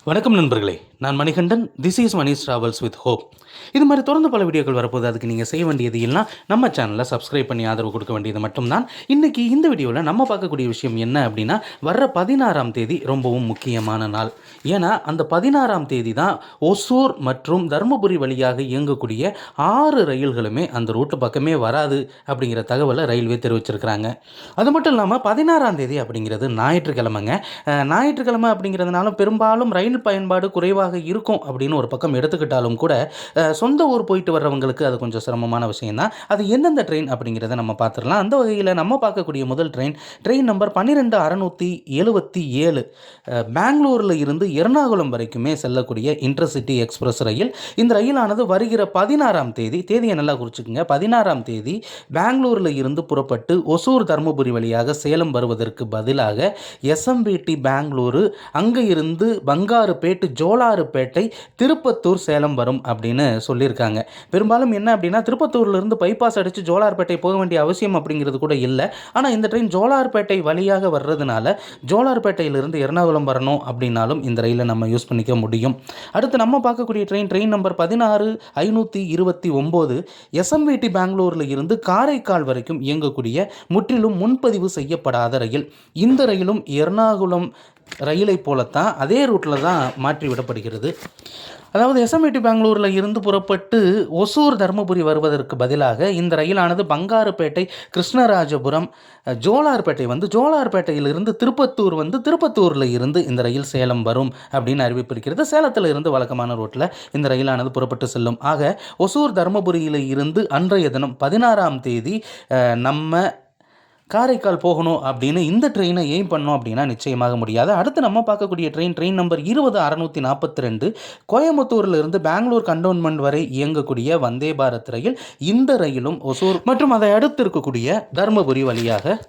வணக்கம் நண்பர்களே, நான் Manikandan. This is Mani's travels with hope. இது மாதிரி தொடர்ந்து பல வீடியோக்கள் வரப்போது. அதுக்கு நீங்கள் செய்ய வேண்டியது எல்லாம் நம்ம சேனலில் சப்ஸ்கிரைப் பண்ணி ஆதரவு கொடுக்க வேண்டியது மட்டும்தான். இன்றைக்கி இந்த வீடியோவில் நம்ம பார்க்கக்கூடிய விஷயம் என்ன அப்படின்னா, வர்ற 16ஆம் தேதி ரொம்பவும் முக்கியமான நாள். ஏன்னா அந்த 16ஆம் தேதி தான் ஒசூர் மற்றும் தருமபுரி வழியாக இயங்கக்கூடிய 6 ரயில்களுமே அந்த ரூட்டு பக்கமே வராது அப்படிங்கிற தகவலை ரயில்வே தெரிவிச்சிருக்கிறாங்க. அது மட்டும் இல்லாமல் 16ஆம் தேதி அப்படிங்கிறது ஞாயிற்றுக்கிழமைங்க. ஞாயிற்றுக்கிழமை அப்படிங்கிறதுனால பெரும்பாலும் ரயில் பயன்பாடு குறைவாக இருக்கும் அப்படின்னு ஒரு பக்கம் எடுத்துக்கிட்டாலும் கூட, சொந்த ஊர் போயிட்டு வர்றவங்களுக்கு அது கொஞ்சம் சிரமமான விஷயம் தான். அது எந்தெந்த ட்ரெயின் அப்படிங்கிறத நம்ம பார்த்துடலாம். அந்த வகையில் நம்ம பார்க்கக்கூடிய முதல் ட்ரெயின் நம்பர் 12677, பெங்களூரில் இருந்து எர்ணாகுளம் வரைக்குமே செல்லக்கூடிய இன்டர்சிட்டி எக்ஸ்பிரஸ் ரயில். இந்த ரயிலானது வருகிற 16ஆம் தேதி, தேதியை நல்லா குறிச்சுக்குங்க, 16ஆம் தேதி பெங்களூரில் இருந்து புறப்பட்டு ஒசூர் தருமபுரி வழியாக சேலம் வருவதற்கு பதிலாக எஸ்எம்பிடி பெங்களூரு, அங்கே இருந்து பங்காருப்பேட்டு, ஜோலார்பேட்டை, திருப்பத்தூர், சேலம் வரும் அப்படின்னு சொல்லியிருக்காங்க. பெரும்பாலும் என்ன அப்படின்னா, திருப்பத்தூர்லேருந்து பைபாஸ் அடித்து ஜோலார்பேட்டை போக வேண்டிய அவசியம் அப்படிங்கிறது கூட இல்லை. ஆனால் இந்த ட்ரெயின் ஜோலார்பேட்டை வழியாக வர்றதுனால ஜோலார்பேட்டையிலிருந்து எர்ணாகுளம் வரணும் அப்படின்னாலும் இந்த ரயிலை நம்ம யூஸ் பண்ணிக்க முடியும். அடுத்து நம்ம பார்க்கக்கூடிய ட்ரெயின் நம்பர் 16529, எஸ்எம்பிடி பெங்களூரில் இருந்து காரைக்கால் வரைக்கும் இயங்கக்கூடிய முற்றிலும் முன்பதிவு செய்யப்படாத ரயில். இந்த ரயிலும் எர்ணாகுளம் ரயிலை போலத்தான் அதே ரூட்டில் தான் மாற்றி விடப்படுகிறது. அதாவது எஸ்எம்பிடி பெங்களூரில் இருந்து புறப்பட்டு ஒசூர் தருமபுரி வருவதற்கு பதிலாக இந்த ரயிலானது பங்காருப்பேட்டை, கிருஷ்ணராஜபுரம், ஜோலார்பேட்டை ஜோலார்பேட்டையிலிருந்து திருப்பத்தூர் திருப்பத்தூரில் இருந்து இந்த ரயில் சேலம் வரும் அப்படின்னு அறிவிப்பிருக்கிறது. சேலத்தில் இருந்து வழக்கமான ரூட்டில் இந்த ரயிலானது புறப்பட்டு செல்லும். ஆக ஒசூர் தருமபுரியில் இருந்து அன்றைய தினம் 16ஆம் தேதி நம்ம காரைக்கால் போகணும் அப்படின்னு இந்த ட்ரெயினை எய்ம் பண்ணோம் அப்படின்னா நிச்சயமாக முடியாது. அடுத்து நம்ம பார்க்கக்கூடிய ட்ரெயின் நம்பர் 20642, கோயம்புத்தூரில் இருந்து பெங்களூர் கண்டோன்மெண்ட் வரை இயங்கக்கூடிய வந்தே பாரத் ரயில். இந்த ரயிலும் ஒசூர் மற்றும் அதை அடுத்து இருக்கக்கூடிய தருமபுரி வழியாக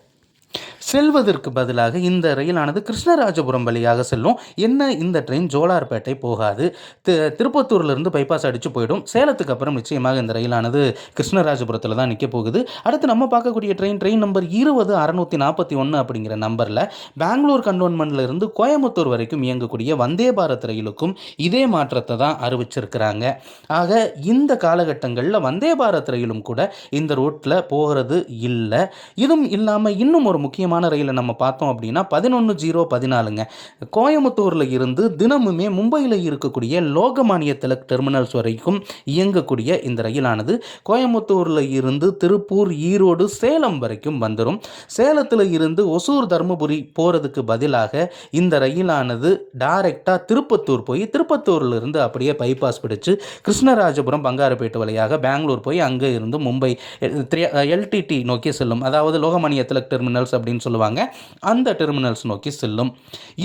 செல்வதற்கு பதிலாக இந்த ரயிலானது கிருஷ்ணராஜபுரம் வழியாக செல்லும். என்ன, இந்த ட்ரெயின் ஜோலார்பேட்டை போகாது, திருப்பத்தூர்லேருந்து பைபாஸ் அடித்து போயிடும். சேலத்துக்கு அப்புறம் நிச்சயமாக இந்த ரயிலானது கிருஷ்ணராஜபுரத்தில் தான் நிற்க போகுது. அடுத்து நம்ம பார்க்கக்கூடிய ட்ரெயின் நம்பர் 20641 அப்படிங்கிற நம்பரில் பெங்களூர் கண்டோன்மெண்ட்டில் இருந்து கோயம்புத்தூர் வரைக்கும் இயங்கக்கூடிய வந்தே பாரத் ரயிலுக்கும் இதே மாற்றத்தை தான் அறிவிச்சிருக்கிறாங்க. ஆக இந்த காலகட்டங்களில் வந்தே பாரத் ரயிலும் கூட இந்த ரூட்டில் போகிறது இல்லை. இதுவும் இல்லாமல் இன்னும் ஒரு முக்கியமான ரயிலை நம்ம பார்த்தோம் அப்படின்னா 11014, கோயம்புத்தூரில் இருந்து தினமுமே மும்பையில் இருக்கக்கூடிய லோகமானிய திலக் டெர்மினல்ஸ் வரைக்கும் இயங்கக்கூடிய இந்த ரயிலானது கோயம்புத்தூரில் இருந்து திருப்பூர், ஈரோடு, சேலம் வரைக்கும் வந்துடும். சேலத்தில் இருந்து ஒசூர் தருமபுரி போகிறதுக்கு பதிலாக இந்த ரயிலானது டைரெக்டாக திருப்பத்தூர் போய் திருப்பத்தூரிலிருந்து அப்படியே பைபாஸ் பிடிச்சு கிருஷ்ணராஜபுரம், பங்காருப்பேட்டு வழியாக பெங்களூர் போய் அங்கே இருந்து மும்பை எல்டிடி நோக்கி செல்லும். அதாவது லோகமானிய திலக் டெர்மினல்ஸ் அப்படின்னு சொல்லுவாங்க, அந்த டெர்மினல்ஸ் நோக்கி செல்லும்.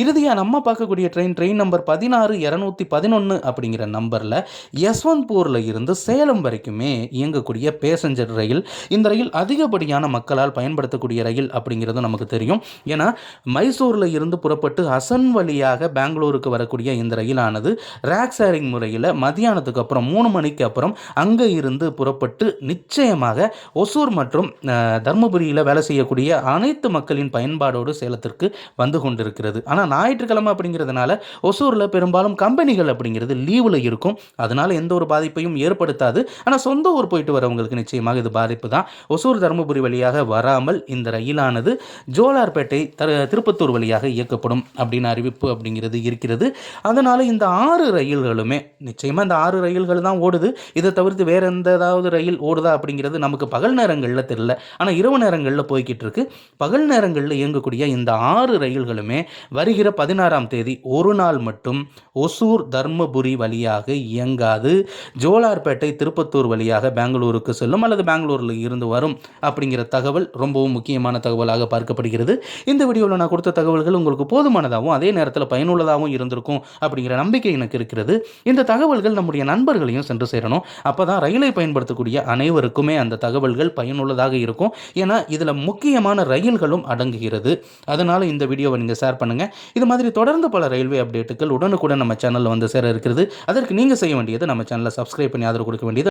இறுதியாக நம்ம பார்க்கக்கூடிய ட்ரெயின் நம்பர் 16211 அப்படிங்கிற நம்பரில் யஸ்வந்த்பூரில் இருந்து சேலம் வரைக்குமே இயங்கக்கூடிய பேசஞ்சர் ரயில். இந்த ரயில் அதிகப்படியான மக்களால் பயன்படுத்தக்கூடிய ரயில் அப்படிங்கிறது நமக்கு தெரியும். ஏன்னா மைசூரில் இருந்து புறப்பட்டு ஹசன் வழியாக பெங்களூருக்கு வரக்கூடிய இந்த ரயிலானது ரேக் ஷேரிங் முறையில் மதியானத்துக்கு அப்புறம் 3 மணிக்கு அப்புறம் அங்கே இருந்து புறப்பட்டு நிச்சயமாக ஒசூர் மற்றும் தர்மபுரியில் வேலை செய்யக்கூடிய அனைத்து மக்களின் பயன்பாடோடு சேலத்திற்கு வந்து கொண்டிருக்கிறது. ஆனால் ஞாயிற்றுக்கிழமை அப்படிங்கிறதுனால ஒசூரில் பெரும்பாலும் கம்பெனிகள் அப்படிங்கிறது லீவில் இருக்கும். அதனால் எந்த ஒரு பாதிப்பையும் ஏற்படுத்தாது. ஆனால் சொந்த ஊர் போயிட்டு வரவங்களுக்கு நிச்சயமாக இது பாதிப்பு தான். ஒசூர் தருமபுரி வழியாக வராமல் இந்த ரயிலானது ஜோலார்பேட்டை, திருப்பத்தூர் வழியாக இயக்கப்படும் அப்படின்னு அறிவிப்பு அப்படிங்கிறது இருக்கிறது. அதனால் இந்த 6 ரயில்களுமே நிச்சயமாக இந்த 6 ரயில்கள் தான் ஓடுது. இதை தவிர்த்து வேறு ஏதாவது ரயில் ஓடுதா அப்படிங்கிறது நமக்கு பகல் நேரங்களில் தெரியல. ஆனால் இரவு நேரங்களில் போய்கிட்டு இருக்கு. பகல் நேரங்களில் இயங்கக்கூடிய இந்த 6 ரயில்களுமே வருகிற 16ஆம் தேதி ஒரு நாள் மட்டும் ஒசூர் தர்மபுரி வழியாக இயங்காது. ஜோலார்பேட்டை, திருப்பத்தூர் வழியாக பெங்களூருக்கு செல்லும் அல்லது பெங்களூரில் இருந்து வரும் அப்படிங்கிற தகவல் ரொம்பவும் முக்கியமான தகவலாக பார்க்கப்படுகிறது. இந்த வீடியோவில் நான் கொடுத்த தகவல்கள் உங்களுக்கு போதுமானதாகவும் அதே நேரத்தில் பயனுள்ளதாகவும் இருந்திருக்கும் அப்படிங்கிற நம்பிக்கை எனக்கு இருக்கிறது. இந்த தகவல்கள் நம்முடைய நண்பர்களையும் சென்று சேரணும். அப்போ தான் ரயிலை பயன்படுத்தக்கூடிய அனைவருக்குமே அந்த தகவல்கள் பயனுள்ளதாக இருக்கும். ஏன்னா இதில் முக்கியமான ரயில்களும் அடங்குகிறது. அதனால் இந்த வீடியோவை நீங்கள் ஷேர் பண்ணுங்கள். இது மாதிரி தொடர்ந்து பல ரயில்வே அப்டேட்டுகள் உடனுக்குடன் நம்ம சேனலில் வந்து சேர இருக்கிறது. அதற்கு நீங்கள் செய்ய வேண்டியது நம்ம சேனலை சப்ஸ்கிரைப் பண்ணி ஆதரவு கொடுக்க வேண்டியது.